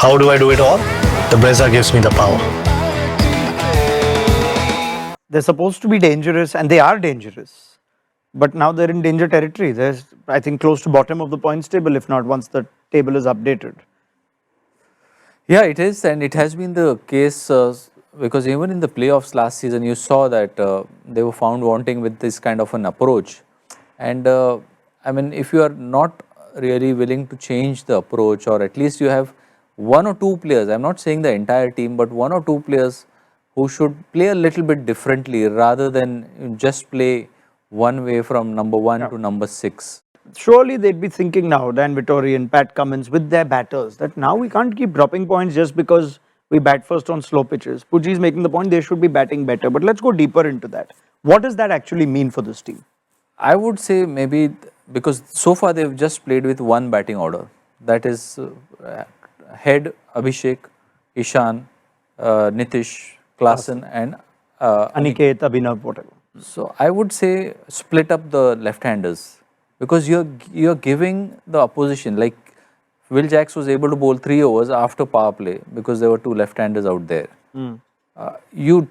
How do I do it all? The Brezza gives me the power. They're supposed to be dangerous, and they are dangerous. But now they're in danger territory. They're, I think, close to bottom of the points table, if not once the table is updated. Yeah, it is, and it has been the case because even in the playoffs last season, you saw that they were found wanting with this kind of an approach. And I mean, if you are not really willing to change the approach, or at least you have one or two players, I'm not saying the entire team, but one or two players who should play a little bit differently rather than just play one way from number 1 to number 6. Surely they'd be thinking now, Dan Vittori and Pat Cummins with their batters, that now we can't keep dropping points just because we bat first on slow pitches. Puji is making the point they should be batting better, but let's go deeper into that. What does that actually mean for this team? I would say maybe because so far they've just played with one batting order. That is head Abhishek, Ishan, Nitish, Klaasen and Aniket, Abhinav, whatever. So I would say split up the left-handers because you're giving the opposition, like Will Jacks was able to bowl 3 overs after power play because there were 2 left-handers out there. You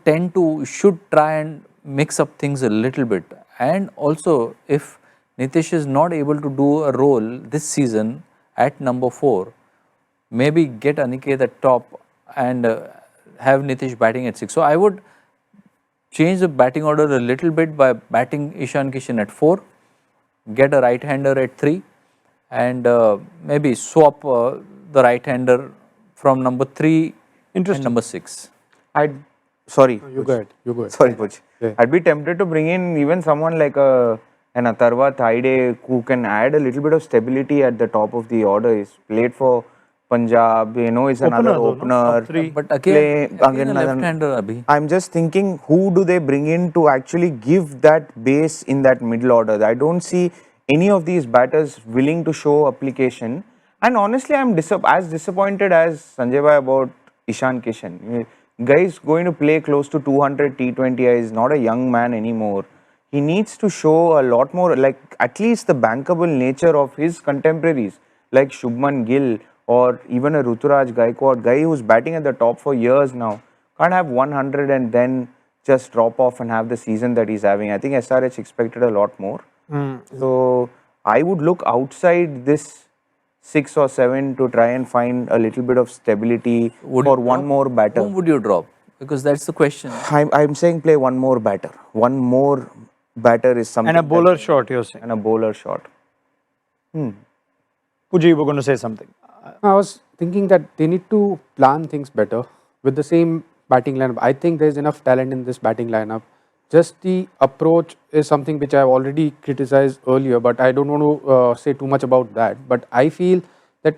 should try and mix up things a little bit, and also if Nitish is not able to do a role this season at number 4, maybe get Aniket at top and have Nitish batting at 6. So I would change the batting order a little bit by batting Ishan Kishan at 4, get a right-hander at 3, and maybe swap the right-hander from number 3 and number 6. Sorry. You go ahead. Sorry, Puj. Yeah. I'd be tempted to bring in even someone like an Atharva Thaide who can add a little bit of stability at the top of the order. He's played for Punjab, is another opener. But again a left-hander, Abhi. I'm just thinking, who do they bring in to actually give that base in that middle order? I don't see any of these batters willing to show application. And honestly, I'm as disappointed as Sanjay bhai about Ishan Kishan. Guy is going to play close to 200 T20I. He's not a young man anymore. He needs to show a lot more, like at least the bankable nature of his contemporaries, like Shubman Gill or even a Ruturaj Gaikwad, guy who's batting at the top for years now. Can't have 100 and then just drop off and have the season that he's having. I think SRH expected a lot more. So I would look outside this 6 or 7 to try and find a little bit of stability for one more batter. Whom would you drop? Because that's the question. I'm saying play one more batter. One more batter is something. And a bowler shot, you're saying. And a bowler shot. Puji, you were going to say something. I was thinking that they need to plan things better with the same batting lineup. I think there's enough talent in this batting lineup. Just the approach is something which I've already criticized earlier, but I don't want to say too much about that. But I feel that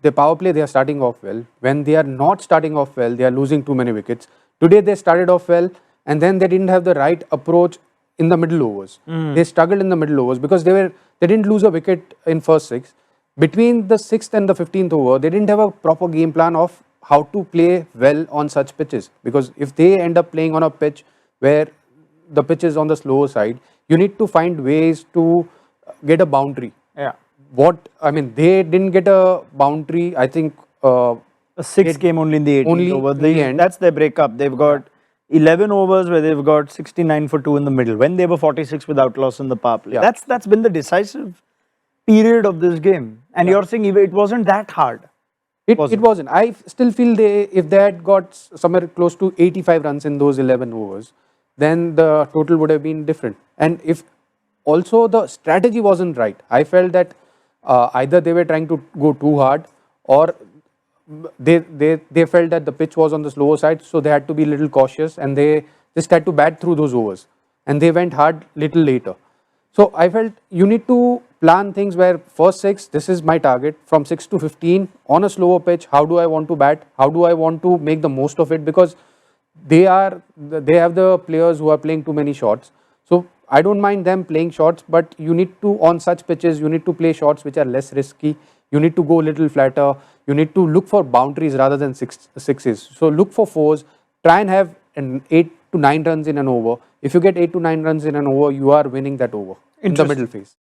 the power play, they are starting off well. When they are not starting off well, they are losing too many wickets. Today they started off well, and then they didn't have the right approach in the middle overs. They struggled in the middle overs because they didn't lose a wicket in first 6. Between the 6th and the 15th over, they didn't have a proper game plan of how to play well on such pitches. Because if they end up playing on a pitch where the pitch is on the slower side, you need to find ways to get a boundary. Yeah. They didn't get a boundary. I think a 6 came only in the 18th over. That's their breakup. They've got 11 overs where they've got 69 for 2 in the middle when they were 46 without loss in the power play. Yeah. That's been the decisive period of this game. And you're saying it wasn't that hard. It wasn't. I still feel if they had got somewhere close to 85 runs in those 11 overs, then the total would have been different. And if also the strategy wasn't right, I felt that either they were trying to go too hard, or they felt that the pitch was on the slower side, so they had to be a little cautious and they just had to bat through those overs, and they went hard little later. So I felt you need to plan things where first 6, this is my target, from 6 to 15 on a slower pitch. How do I want to bat? How do I want to make the most of it? Because they have the players who are playing too many shots. So I don't mind them playing shots, but you need to, on such pitches, you need to play shots which are less risky. You need to go a little flatter. You need to look for boundaries rather than sixes. So look for 4s. Try and have 8 to 9 runs in an over. If you get 8 to 9 runs in an over, you are winning that over in the middle phase.